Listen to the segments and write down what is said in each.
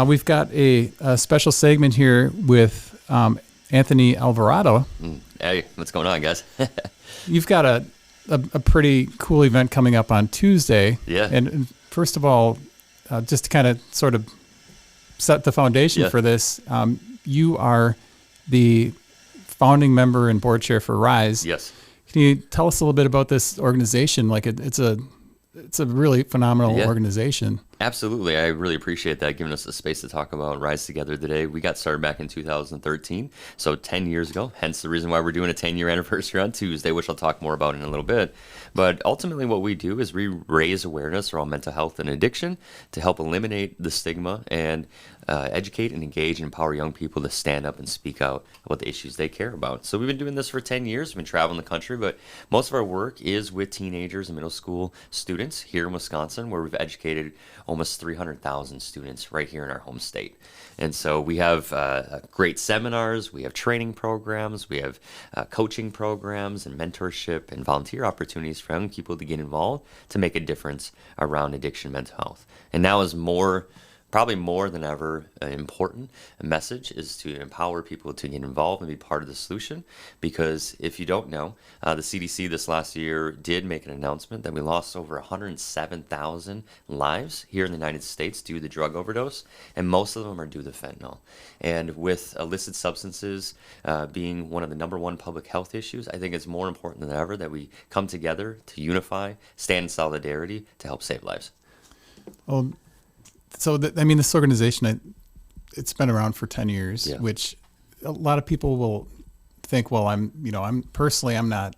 We've got a special segment here with Anthony Alvarado. Hey, what's going on, guys? You've got a pretty cool event coming up on Tuesday. Yeah. And first of all, just to kind of sort of set the foundation for this, you are the founding member and board chair for RISE. Yes. Can you tell us a little bit about this organization? Like it's a really phenomenal organization. Absolutely. I really appreciate that, giving us the space to talk about Rise Together today. We got started back in 2013, so 10 years ago, hence the reason why we're doing a 10-year anniversary on Tuesday, which I'll talk more about in a little bit. But ultimately what we do is we raise awareness around mental health and addiction to help eliminate the stigma and educate and engage and empower young people to stand up and speak out about the issues they care about. So we've been doing this for 10 years. We've been traveling the country, but most of our work is with teenagers and middle school students here in Wisconsin, where we've educated almost 300,000 students right here in our home state. And so we have great seminars, we have training programs, we have coaching programs and mentorship and volunteer opportunities for young people to get involved to make a difference around addiction and mental health. And now is probably more than ever important message is to empower people to get involved and be part of the solution. Because if you don't know, the CDC this last year did make an announcement that we lost over 107,000 lives here in the United States due to drug overdose, and most of them are due to fentanyl. And with illicit substances being one of the number one public health issues, I think it's more important than ever that we come together to unify, stand in solidarity to help save lives. Well, so, this organization, it's been around for 10 years, which a lot of people will think, well, I'm not,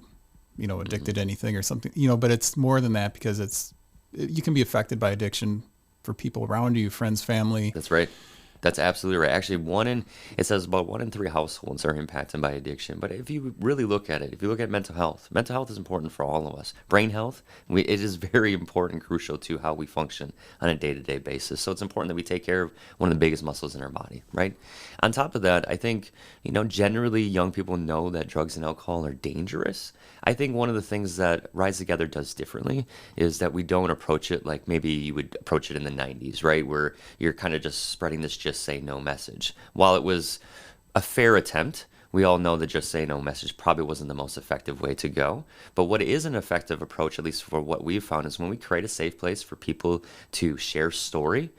addicted to anything or something, but it's more than that, because you can be affected by addiction for people around you, friends, family. That's right. That's absolutely right. Actually, it says about 1 in 3 households are impacted by addiction. But if you really look at it, if you look at mental health is important for all of us. Brain health, it is very important, crucial to how we function on a day-to-day basis. So it's important that we take care of one of the biggest muscles in our body, right? On top of that, I think, generally young people know that drugs and alcohol are dangerous. I think one of the things that Rise Together does differently is that we don't approach it like maybe you would approach it in the 90s, right? Where you're kind of just spreading this just say no message. While it was a fair attempt, we all know that just say no message probably wasn't the most effective way to go. But what is an effective approach, at least for what we've found, is when we create a safe place for people to share story,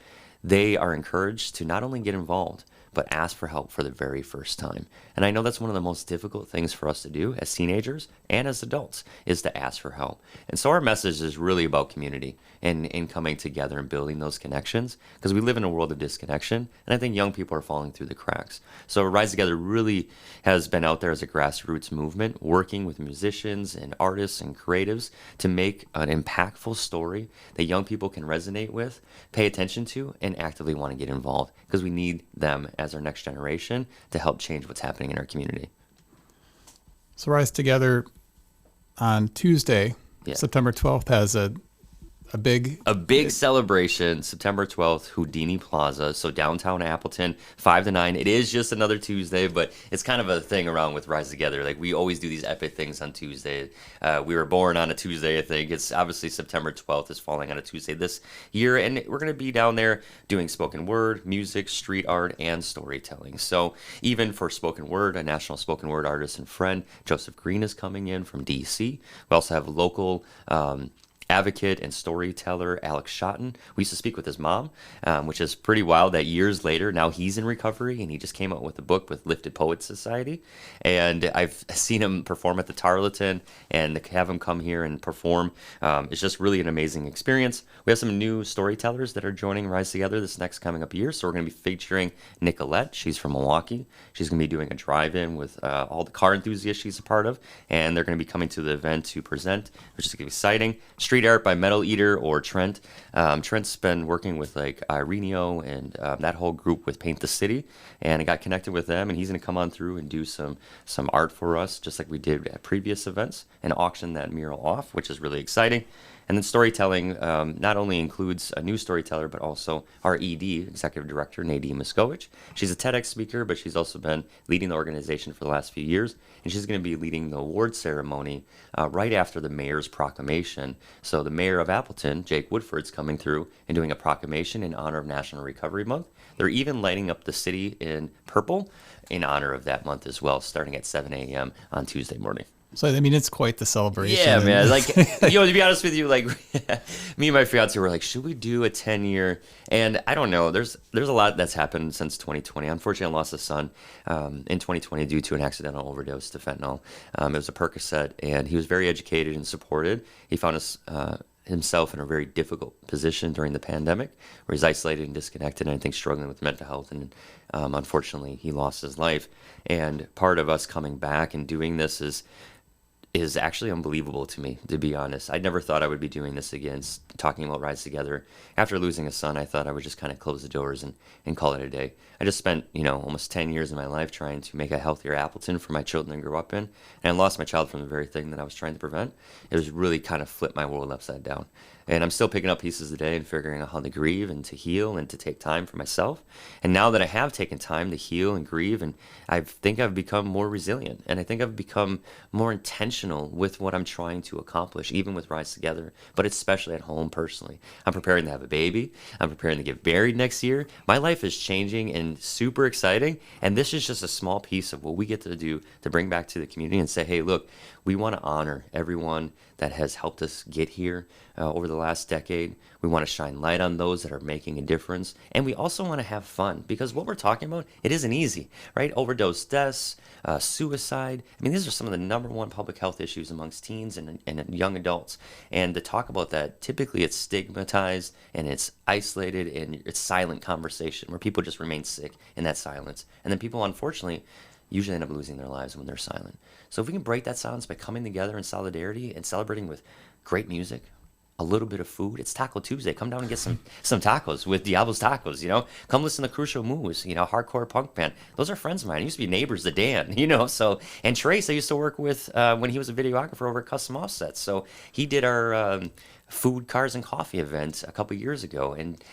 they are encouraged to not only get involved, but ask for help for the very first time. And I know that's one of the most difficult things for us to do as teenagers and as adults, is to ask for help. And so our message is really about community and coming together and building those connections, because we live in a world of disconnection, and I think young people are falling through the cracks. So Rise Together really has been out there as a grassroots movement, working with musicians and artists and creatives to make an impactful story that young people can resonate with, pay attention to, and actively want to get involved, because we need them as our next generation to help change what's happening in our community. So Rise Together on Tuesday, September 12th, has a big celebration, September 12th, Houdini Plaza. So downtown Appleton, 5 to 9. It is just another Tuesday, but it's kind of a thing around with Rise Together. Like, we always do these epic things on Tuesday. We were born on a Tuesday, I think. It's obviously September 12th is falling on a Tuesday this year. And we're going to be down there doing spoken word, music, street art, and storytelling. So even for spoken word, a national spoken word artist and friend, Joseph Green, is coming in from D.C. We also have local advocate and storyteller Alex Schotten. We used to speak with his mom, which is pretty wild that years later, now he's in recovery, and he just came out with a book with Lifted Poets Society. And I've seen him perform at the Tarleton, and to have him come here and perform, it's just really an amazing experience. We have some new storytellers that are joining Rise Together this next coming up year. So we're going to be featuring Nicolette. She's from Milwaukee. She's going to be doing a drive-in with all the car enthusiasts she's a part of, and they're going to be coming to the event to present, which is exciting. Street art by Metal Eater or Trent. Trent's been working with like Ireneo and that whole group with Paint the City, and I got connected with them, and he's going to come on through and do some art for us, just like we did at previous events, and auction that mural off, which is really exciting. And then storytelling not only includes a new storyteller, but also our ED, Executive Director, Nadine Muskowicz. She's a TEDx speaker, but she's also been leading the organization for the last few years. And she's going to be leading the award ceremony right after the mayor's proclamation. So the mayor of Appleton, Jake Woodford's coming through and doing a proclamation in honor of National Recovery Month. They're even lighting up the city in purple in honor of that month as well, starting at 7 a.m. on Tuesday morning. So, I mean, it's quite the celebration. Yeah, man. Like, to be honest with you, like, me and my fiance were like, should we do a 10-year? And I don't know. There's a lot that's happened since 2020. Unfortunately, I lost a son in 2020 due to an accidental overdose to fentanyl. It was a Percocet, and he was very educated and supported. He found himself in a very difficult position during the pandemic, where he's isolated and disconnected, and I think struggling with mental health. And unfortunately, he lost his life. And part of us coming back and doing this is actually unbelievable to me, to be honest. I never thought I would be doing this again, talking about Rise Together. After losing a son, I thought I would just kind of close the doors and call it a day. I just spent, almost 10 years of my life trying to make a healthier Appleton for my children to grow up in. And I lost my child from the very thing that I was trying to prevent. It was really kind of flipped my world upside down. And I'm still picking up pieces of the day and figuring out how to grieve and to heal and to take time for myself. And now that I have taken time to heal and grieve, and I think I've become more resilient. And I think I've become more intentional with what I'm trying to accomplish, even with Rise Together, but especially at home personally. I'm preparing to have a baby. I'm preparing to get married next year. My life is changing and super exciting. And this is just a small piece of what we get to do to bring back to the community and say, hey, look, we want to honor everyone that has helped us get here over the last decade. We want to shine light on those that are making a difference. And we also want to have fun, because what we're talking about, it isn't easy, right? Overdose deaths, suicide. I mean, these are some of the number one public health issues amongst teens and young adults. And to talk about that, typically it's stigmatized and it's isolated and it's silent conversation where people just remain sick in that silence. And then people, unfortunately, usually end up losing their lives when they're silent. So if we can break that silence by coming together in solidarity and celebrating with great music, a little bit of food. It's Taco Tuesday. Come down and get some tacos with Deaplos Tacos, Come listen to Crucial Moves, hardcore punk band. Those are friends of mine. I used to be neighbors to Dan, so, and Trace, I used to work with when he was a videographer over at Custom Offsets. So he did our food, cars, and coffee event a couple years ago. And,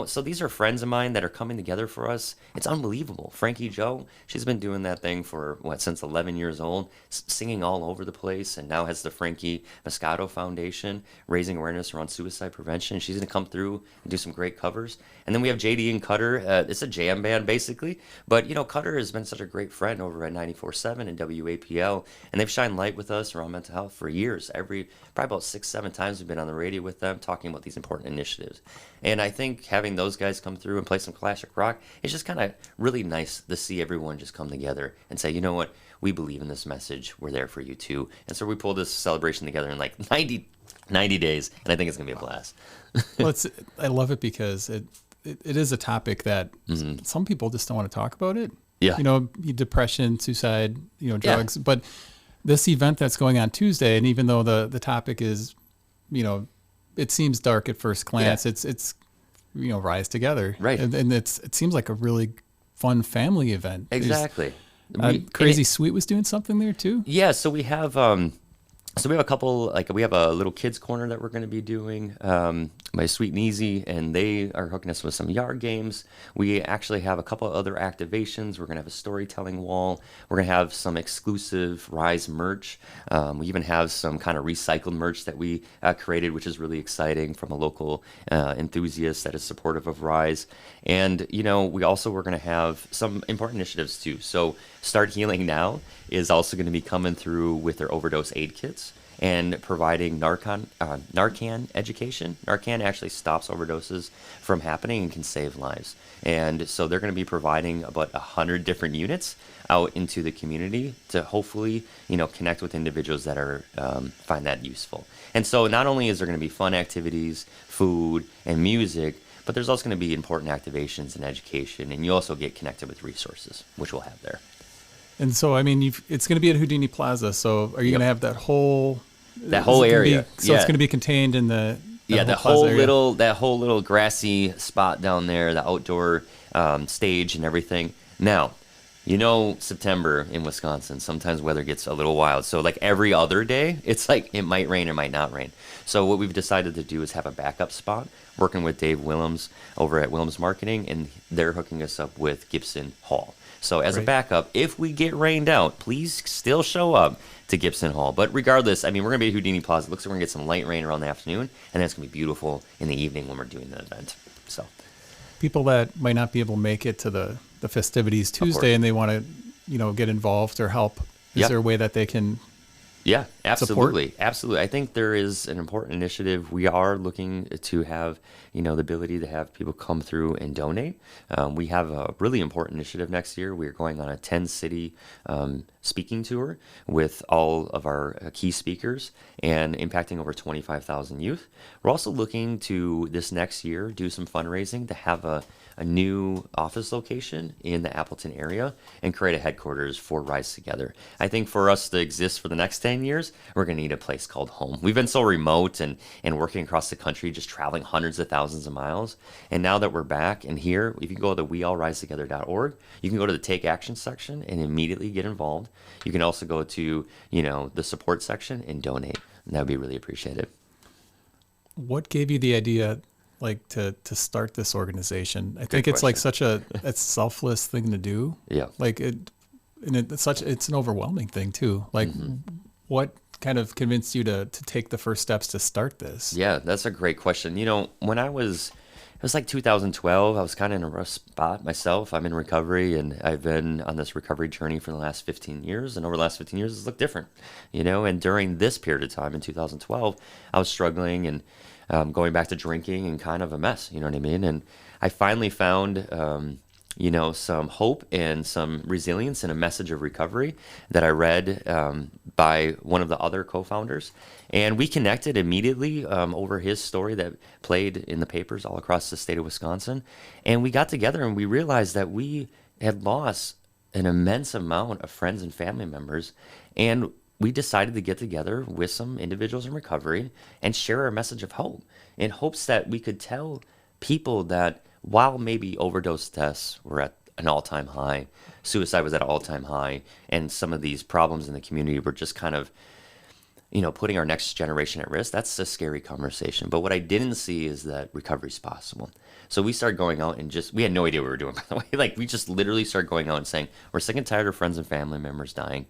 so these are friends of mine that are coming together for us. It's unbelievable. Frankie Joe, she's been doing that thing for, since 11 years old, singing all over the place, and now has the Frankie Moscato Foundation, raising awareness around suicide prevention. She's going to come through and do some great covers. And then we have JD and Cutter. It's a jam band, basically. But, Cutter has been such a great friend over at 94.7 and WAPL, and they've shined light with us around mental health for years. Probably about 6-7 times we've been on the radio with them talking about these important initiatives. And I think having those guys come through and play some classic rock, it's just kind of really nice to see everyone just come together and say, you know what, we believe in this message, we're there for you too. And so we pulled this celebration together in like 90 days, and I think it's going to be a blast. Well, I love it because it is a topic that some people just don't want to talk about it. Yeah. Depression, suicide, drugs. Yeah. But this event that's going on Tuesday, and even though the topic is, it seems dark at first glance, it's Rise Together. Right. And it seems like a really fun family event. Exactly. Crazy Sweet was doing something there too. Yeah. So we have a couple, we have a little kids corner that we're going to be doing, by Sweet and Easy, and they are hooking us with some yard games. We actually have a couple other activations. We're going to have a storytelling wall. We're going to have some exclusive Rise merch. We even have some kind of recycled merch that we created, which is really exciting, from a local enthusiast that is supportive of Rise. And, we're going to have some important initiatives too. So Start Healing Now is also going to be coming through with their overdose aid kits and providing Narcan education. Narcan actually stops overdoses from happening and can save lives. And so they're going to be providing about 100 different units out into the community to hopefully, connect with individuals that are find that useful. And so not only is there going to be fun activities, food, and music, but there's also going to be important activations and education, and you also get connected with resources, which we'll have there. And so, it's going to be at Houdini Plaza. So are you going to have that whole area? It's going to be contained in the whole little grassy spot down there, the outdoor stage and everything. Now, September in Wisconsin, sometimes weather gets a little wild. So like every other day, it's like it might rain or might not rain. So what we've decided to do is have a backup spot, working with Dave Willems over at Willems Marketing, and they're hooking us up with Gibson Hall. So as a Great. backup, if we get rained out, please still show up to Gibson Hall. But regardless, I mean, we're going to be at Houdini Plaza. It looks like we're going to get some light rain around the afternoon, and then it's going to be beautiful in the evening when we're doing the event. So, People that might not be able to make it to the festivities Tuesday and they want to, get involved or help, is Yep. there a way that they can Yeah, support? absolutely. Absolutely. I think there is an important initiative. We are looking to have, the ability to have people come through and donate. We have a really important initiative next year. We're going on a 10-city speaking tour with all of our key speakers and impacting over 25,000 youth. We're also looking to, this next year, do some fundraising to have a new office location in the Appleton area and create a headquarters for Rise Together. I think for us to exist for the next 10 years, we're going to need a place called home. We've been so remote and working across the country, just traveling hundreds of thousands of miles. And now that we're back and here, if you go to weallrisetogether.org, you can go to the Take Action section and immediately get involved. You can also go to, the support section and donate. And that would be really appreciated. What gave you the idea, like, to start this organization? I think it's like such a selfless thing to do. Yeah. Like it's an overwhelming thing too. Like, what kind of convinced you to take the first steps to start this? Yeah, that's a great question. When it was like 2012, I was kind of in a rough spot myself. I'm in recovery, and I've been on this recovery journey for the last 15 years. And over the last 15 years, it's looked different, And during this period of time in 2012, I was struggling and going back to drinking and kind of a mess, you know what I mean? And I finally found, some hope and some resilience in a message of recovery that I read by one of the other co-founders. And we connected immediately over his story that played in the papers all across the state of Wisconsin. And we got together and we realized that we had lost an immense amount of friends and family members. And we decided to get together with some individuals in recovery and share our message of hope in hopes that we could tell people that while maybe overdose deaths were at an all-time high, suicide was at an all-time high, and some of these problems in the community were just kind of, putting our next generation at risk, that's a scary conversation. But what I didn't see is that recovery is possible. So we started going out and we had no idea what we were doing, by the way. Like, we just literally started going out and saying, we're sick and tired of friends and family members dying.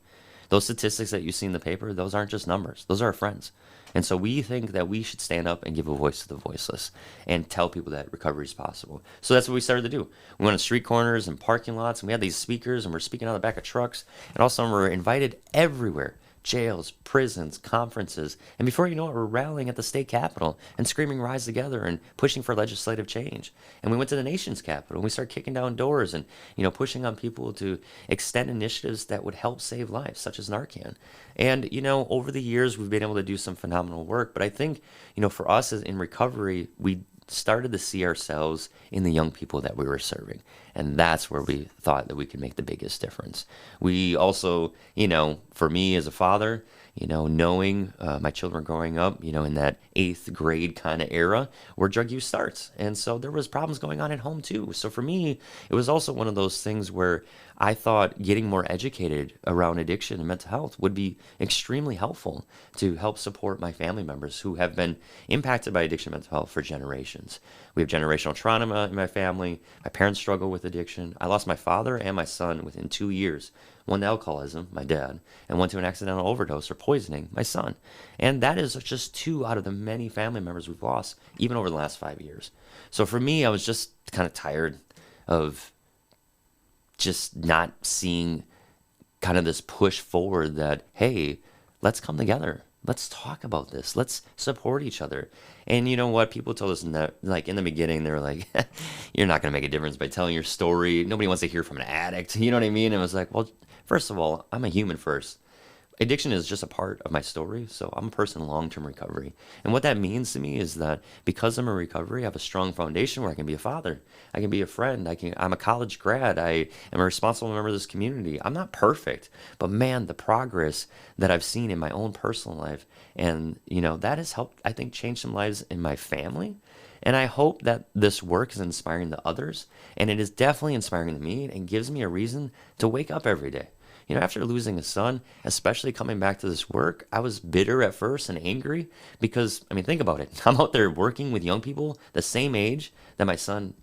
Those statistics that you see in the paper, those aren't just numbers. Those are our friends. And so we think that we should stand up and give a voice to the voiceless and tell people that recovery is possible. So that's what we started to do. We went on street corners and parking lots, and we had these speakers, and we're speaking on the back of trucks. And all of a sudden, we're invited everywhere. Jails, prisons, conferences. And before you know it, we're rallying at the state capitol and screaming Rise Together and pushing for legislative change. And we went to the nation's capital and we started kicking down doors and, pushing on people to extend initiatives that would help save lives, such as Narcan. And, over the years, we've been able to do some phenomenal work. But I think, for us as in recovery, we started to see ourselves in the young people that we were serving. And that's where we thought that we could make the biggest difference. We also, for me as a father, knowing my children growing up, in that 8th grade kind of era where drug use starts. And so there was problems going on at home too. So for me, it was also one of those things where I thought getting more educated around addiction and mental health would be extremely helpful to help support my family members who have been impacted by addiction and mental health for generations. We have generational trauma in my family. My parents struggle with addiction. I lost my father and my son within 2 years. One to alcoholism, my dad, and one to an accidental overdose or poisoning, my son. And that is just 2 out of the many family members we've lost, even over the last 5 years. So for me, I was just kind of tired of just not seeing kind of this push forward that, hey, let's come together. Let's talk about this. Let's support each other. And you know what? People told us in the beginning, they were like, you're not going to make a difference by telling your story. Nobody wants to hear from an addict. You know what I mean? And I was like, well, first of all, I'm a human first. Addiction is just a part of my story, so I'm a person in long-term recovery. And what that means to me is that because I'm in recovery, I have a strong foundation where I can be a father, I can be a friend, I'm a college grad, I am a responsible member of this community. I'm not perfect, but man, the progress that I've seen in my own personal life, and that has helped, I think, change some lives in my family. And I hope that this work is inspiring to others, and it is definitely inspiring to me and gives me a reason to wake up every day. You know, after losing a son, especially coming back to this work, I was bitter at first and angry because, I mean, think about it. I'm out there working with young people the same age that my son,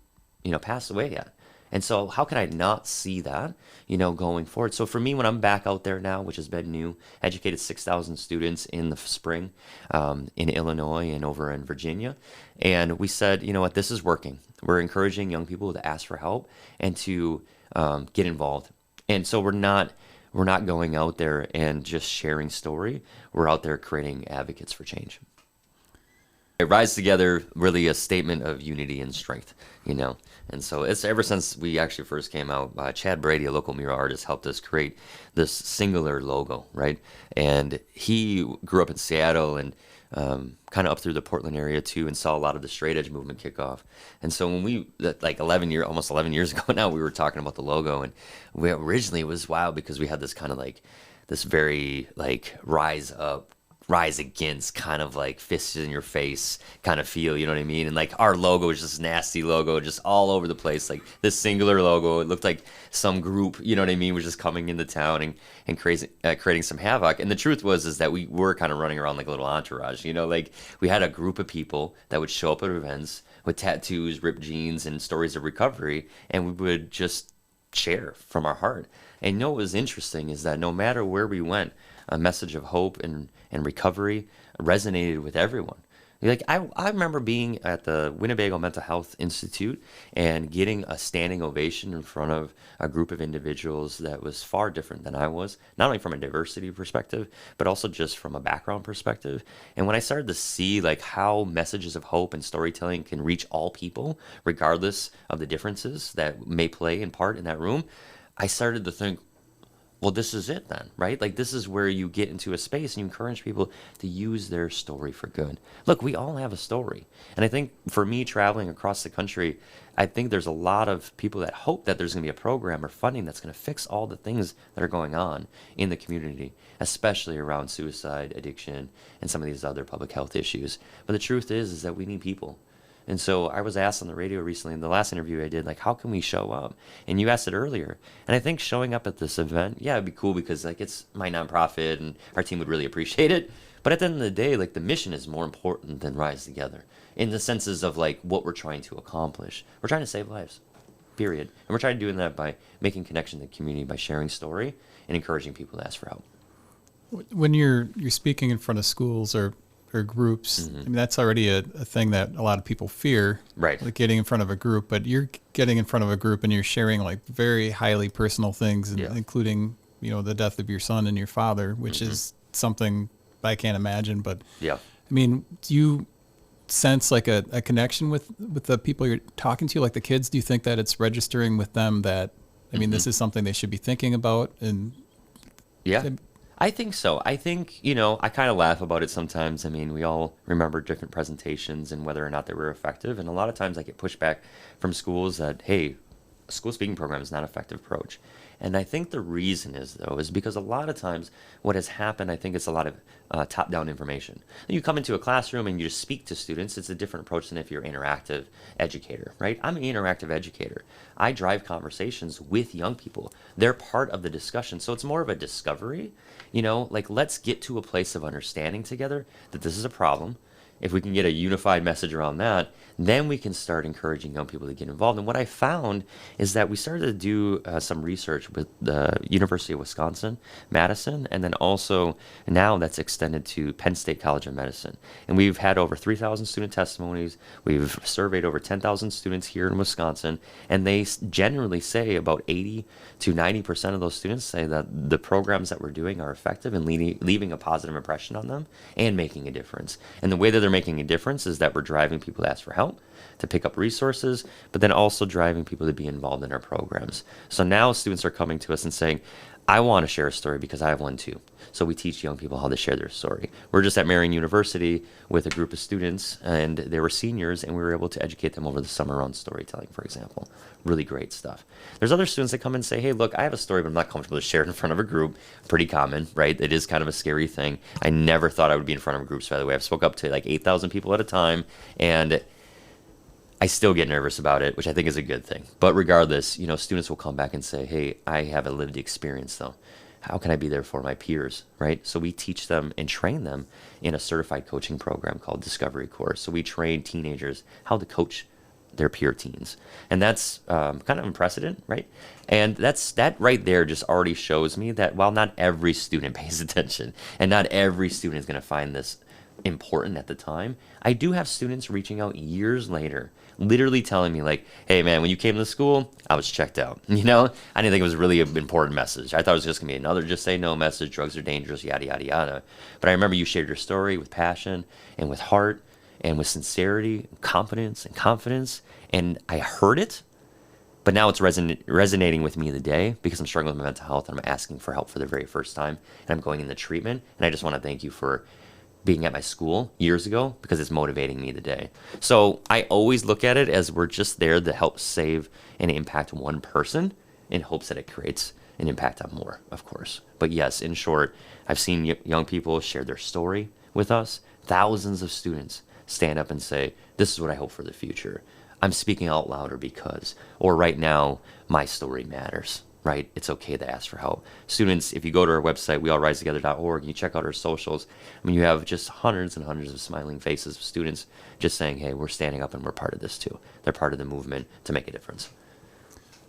passed away at. And so how can I not see that, going forward? So for me, when I'm back out there now, which has been new, educated 6,000 students in the spring in Illinois and over in Virginia. And we said, you know what, this is working. We're encouraging young people to ask for help and to get involved. And so we're not going out there and just sharing story. We're out there creating advocates for change. It Rise Together, really a statement of unity and strength, And so it's ever since we actually first came out, Chad Brady, a local mural artist, helped us create this singular logo, right? And he grew up in Seattle and kind of up through the Portland area too, and saw a lot of the straight edge movement kick off. And so when almost 11 years ago now, we were talking about the logo, and originally it was wild because we had this kind of this very rise against kind of fists in your face kind of feel, you know what I mean? And our logo was just nasty logo, just all over the place, this singular logo. It looked like some group, you know what I mean, was just coming into town and creating some havoc. And the truth is that we were kind of running around like a little entourage, we had a group of people that would show up at events with tattoos, ripped jeans, and stories of recovery, and we would just share from our heart. And what was interesting is that no matter where we went, a message of hope and recovery resonated with everyone. I remember being at the Winnebago Mental Health Institute and getting a standing ovation in front of a group of individuals that was far different than I was, not only from a diversity perspective, but also just from a background perspective. And when I started to see how messages of hope and storytelling can reach all people, regardless of the differences that may play in part in that room, I started to think, well, this is it then, right? This is where you get into a space and you encourage people to use their story for good. Look, we all have a story. And I think for me, traveling across the country, I think there's a lot of people that hope that there's going to be a program or funding that's going to fix all the things that are going on in the community, especially around suicide, addiction, and some of these other public health issues. But the truth is that we need people. And so I was asked on the radio recently in the last interview I did, how can we show up? And you asked it earlier. And I think showing up at this event, it'd be cool because it's my nonprofit and our team would really appreciate it. But at the end of the day, the mission is more important than Rise Together in the senses of what we're trying to accomplish. We're trying to save lives, period. And we're trying to do that by making connection to the community, by sharing story and encouraging people to ask for help. When you're speaking in front of schools or groups, Mm-hmm. I mean, that's already a thing that a lot of people fear, right? Getting in front of a group, but you're getting in front of a group and you're sharing very highly personal things, including, the death of your son and your father, which Mm-hmm. is something I can't imagine. But yeah, I mean, do you sense a connection with the people you're talking to, the kids? Do you think that it's registering with them that, I mean, this is something they should be thinking about? And yeah. I think so. I think, I kind of laugh about it sometimes. I mean, we all remember different presentations and whether or not they were effective. And a lot of times I get pushback from schools that, hey, a school speaking program is not an effective approach. And I think the reason is because a lot of times what has happened, I think it's a lot of top-down information. You come into a classroom and you just speak to students. It's a different approach than if you're an interactive educator, right? I'm an interactive educator. I drive conversations with young people. They're part of the discussion. So it's more of a discovery, let's get to a place of understanding together that this is a problem. If we can get a unified message around that, then we can start encouraging young people to get involved. And what I found is that we started to do some research with the University of Wisconsin, Madison, and then also now that's extended to Penn State College of Medicine. And we've had over 3,000 student testimonies. We've surveyed over 10,000 students here in Wisconsin, and they generally say about 80 to 90% of those students say that the programs that we're doing are effective and leaving a positive impression on them and making a difference. And the way that they're making a difference is that we're driving people to ask for help, to pick up resources, but then also driving people to be involved in our programs. So now students are coming to us and saying, I want to share a story because I have one too. So we teach young people how to share their story. We're just at Marian University with a group of students, and they were seniors, and we were able to educate them over the summer on storytelling, for example. Really great stuff. There's other students that come and say, hey, look, I have a story, but I'm not comfortable to share it in front of a group. Pretty common, right? It is kind of a scary thing. I never thought I would be in front of groups, by the way. I've spoke up to 8,000 people at a time, and I still get nervous about it, which I think is a good thing. But regardless, students will come back and say, hey, I have a lived experience though. How can I be there for my peers, right? So we teach them and train them in a certified coaching program called Discovery Course. So we train teenagers how to coach their peer teens. And that's kind of unprecedented, right? And that right there just already shows me that while not every student pays attention and not every student is going to find this important at the time, I do have students reaching out years later, literally telling me like, hey man, when you came to school, I was checked out. I didn't think it was really an important message. I thought it was just gonna be another just say no message, drugs are dangerous, yada, yada, yada. But I remember you shared your story with passion and with heart and with sincerity, competence and confidence. And I heard it, but now it's resonating with me today because I'm struggling with my mental health and I'm asking for help for the very first time and I'm going into treatment. And I just want to thank you for being at my school years ago because it's motivating me today. So I always look at it as we're just there to help save and impact one person in hopes that it creates an impact on more, of course. But yes, in short, I've seen young people share their story with us. Thousands of students stand up and say, this is what I hope for the future. I'm speaking out louder because, or right now, my story matters. Right? It's okay to ask for help. Students, if you go to our website, weallrisetogether.org, and you check out our socials, you have just hundreds and hundreds of smiling faces of students just saying, hey, we're standing up and we're part of this too. They're part of the movement to make a difference.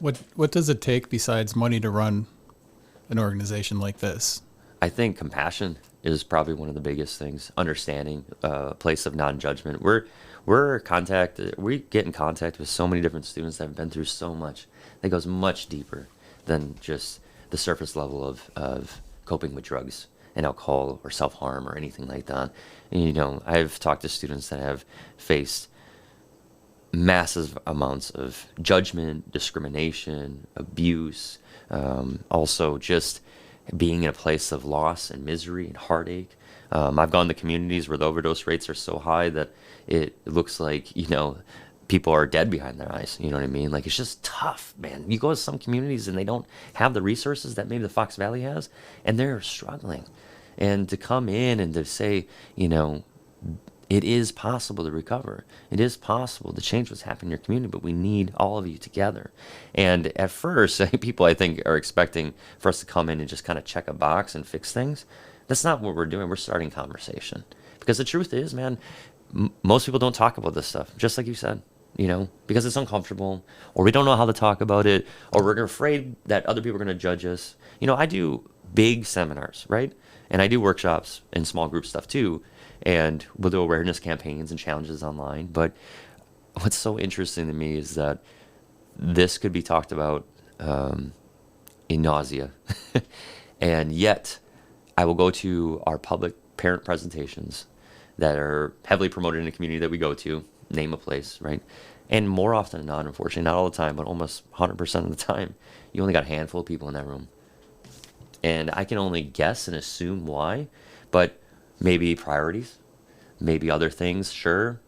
What does it take besides money to run an organization like this? I think compassion is probably one of the biggest things. Understanding a place of non-judgment. We get in contact with so many different students that have been through so much that goes much deeper than just the surface level of coping with drugs and alcohol or self-harm or anything like that. And, I've talked to students that have faced massive amounts of judgment, discrimination, abuse, also just being in a place of loss and misery and heartache. I've gone to communities where the overdose rates are so high that it looks like, people are dead behind their eyes. You know what I mean? Like, it's just tough, man. You go to some communities and they don't have the resources that maybe the Fox Valley has, and they're struggling. And to come in and to say, it is possible to recover. It is possible to change what's happening in your community, but we need all of you together. And at first, people, I think, are expecting for us to come in and just kind of check a box and fix things. That's not what we're doing. We're starting conversation. Because the truth is, man, most people don't talk about this stuff, just like you said. Because it's uncomfortable, or we don't know how to talk about it, or we're afraid that other people are going to judge us. I do big seminars, right? And I do workshops and small group stuff too. And we'll do awareness campaigns and challenges online. But what's so interesting to me is that this could be talked about in nausea. And yet I will go to our public parent presentations that are heavily promoted in the community that we go to, name a place, right? And more often than not, unfortunately, not all the time, but almost 100% of the time, you only got a handful of people in that room. And I can only guess and assume why, but maybe priorities, maybe other things, sure.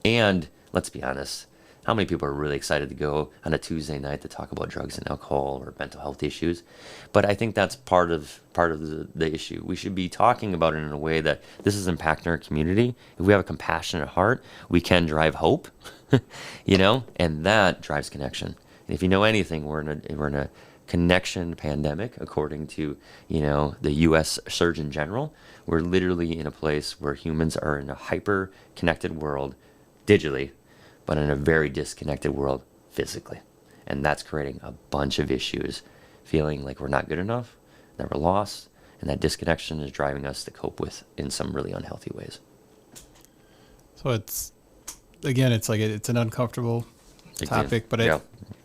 And let's be honest, how many people are really excited to go on a Tuesday night to talk about drugs and alcohol or mental health issues? But I think that's part of the issue. We should be talking about it in a way that this is impacting our community. If we have a compassionate heart, we can drive hope, and that drives connection. And if you know anything, we're in a connection pandemic, according to the U.S. Surgeon General. We're literally in a place where humans are in a hyper connected world digitally, but in a very disconnected world physically. And that's creating a bunch of issues, feeling like we're not good enough, that we're lost, and that disconnection is driving us to cope with in some really unhealthy ways. So it's like it's an uncomfortable topic, but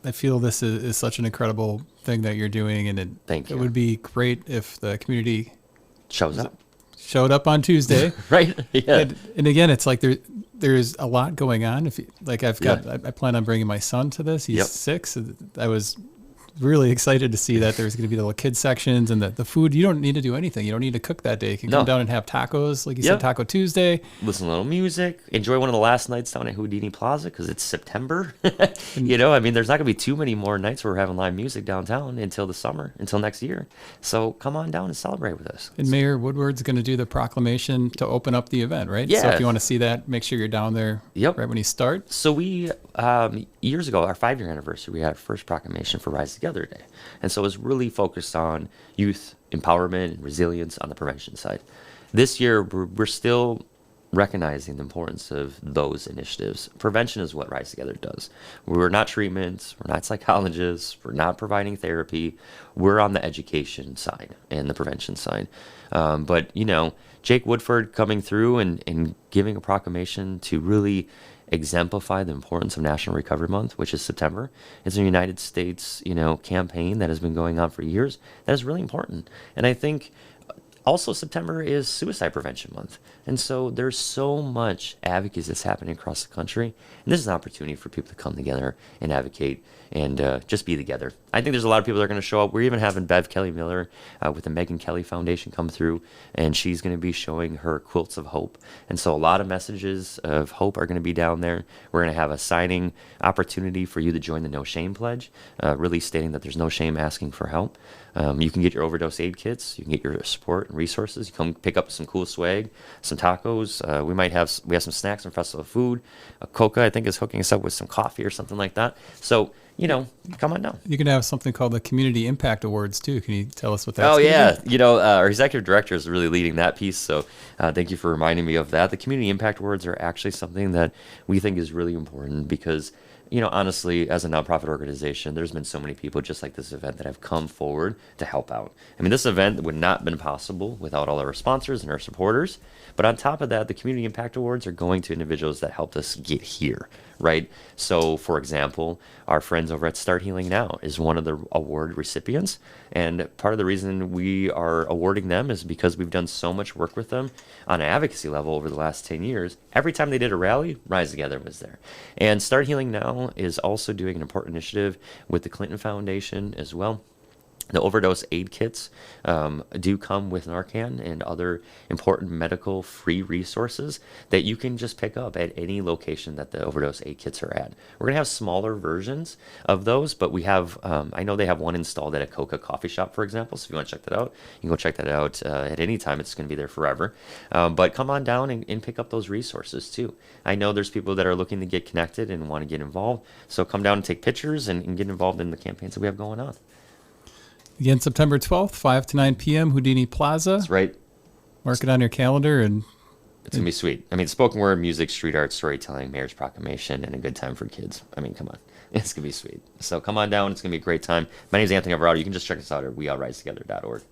I feel this is such an incredible thing that you're doing, and it would be great if the community showed up on Tuesday. Right. Yeah. And again, it's like there's a lot going on. I plan on bringing my son to this. He's 6. I was really excited to see that there's going to be the little kids sections and the food. You don't need to do anything. You don't need to cook that day. You can come down and have tacos, like you said, Taco Tuesday. Listen to a little music. Enjoy one of the last nights down at Houdini Plaza because it's September. I mean, there's not going to be too many more nights where we're having live music downtown until the summer, until next year. So come on down and celebrate with us. And Mayor Woodward's going to do the proclamation to open up the event, right? Yeah. So if you want to see that, make sure you're down there right when you start. So we, years ago, our 5-year anniversary, we had our first proclamation for Rise Together Day. And so it was really focused on youth empowerment and resilience on the prevention side. This year, we're still recognizing the importance of those initiatives. Prevention is what Rise Together does. We're not treatments, we're not psychologists, we're not providing therapy. We're on the education side and the prevention side. But Jake Woodford coming through and giving a proclamation to really exemplify the importance of National Recovery Month, which is September. It's a United States, campaign that has been going on for years. That is really important. And I think also September is Suicide Prevention Month. And so there's so much advocacy that's happening across the country. And this is an opportunity for people to come together and advocate and just be together. I think there's a lot of people that are going to show up. We're even having Bev Kelly Miller with the Megan Kelly Foundation come through, and she's going to be showing her quilts of hope. And so a lot of messages of hope are going to be down there. We're going to have a signing opportunity for you to join the No Shame Pledge, really stating that there's no shame asking for help. You can get your overdose aid kits. You can get your support and resources. You come pick up some cool swag, some tacos. We have some snacks and festival food. Coca, I think, is hooking us up with some coffee or something like that. So, come on down. You can have something called the Community Impact Awards, too. Can you tell us what that's our executive director is really leading that piece, so thank you for reminding me of that. The Community Impact Awards are actually something that we think is really important because, honestly, as a nonprofit organization, there's been so many people just like this event that have come forward to help out. I mean, this event would not have been possible without all our sponsors and our supporters. But on top of that, the Community Impact Awards are going to individuals that helped us get here, right? So, for example, our friends over at Start Healing Now is one of the award recipients. And part of the reason we are awarding them is because we've done so much work with them on an advocacy level over the last 10 years. Every time they did a rally, Rise Together was there. And Start Healing Now is also doing an important initiative with the Clinton Foundation as well. The overdose aid kits do come with Narcan and other important medical free resources that you can just pick up at any location that the overdose aid kits are at. We're going to have smaller versions of those, but we have, I know they have one installed at a Coca coffee shop, for example. So if you want to check that out, you can go check that out at any time. It's going to be there forever. But come on down and pick up those resources too. I know there's people that are looking to get connected and want to get involved. So come down and take pictures and get involved in the campaigns that we have going on. Again, September 12th, 5 to 9 p.m., Houdini Plaza. That's right. Mark it on your calendar. And it's going to be sweet. I mean, spoken word, music, street art, storytelling, mayor's proclamation, and a good time for kids. I mean, come on. It's going to be sweet. So come on down. It's going to be a great time. My name is Anthony Alvarado. You can just check us out at weallrisetogether.org.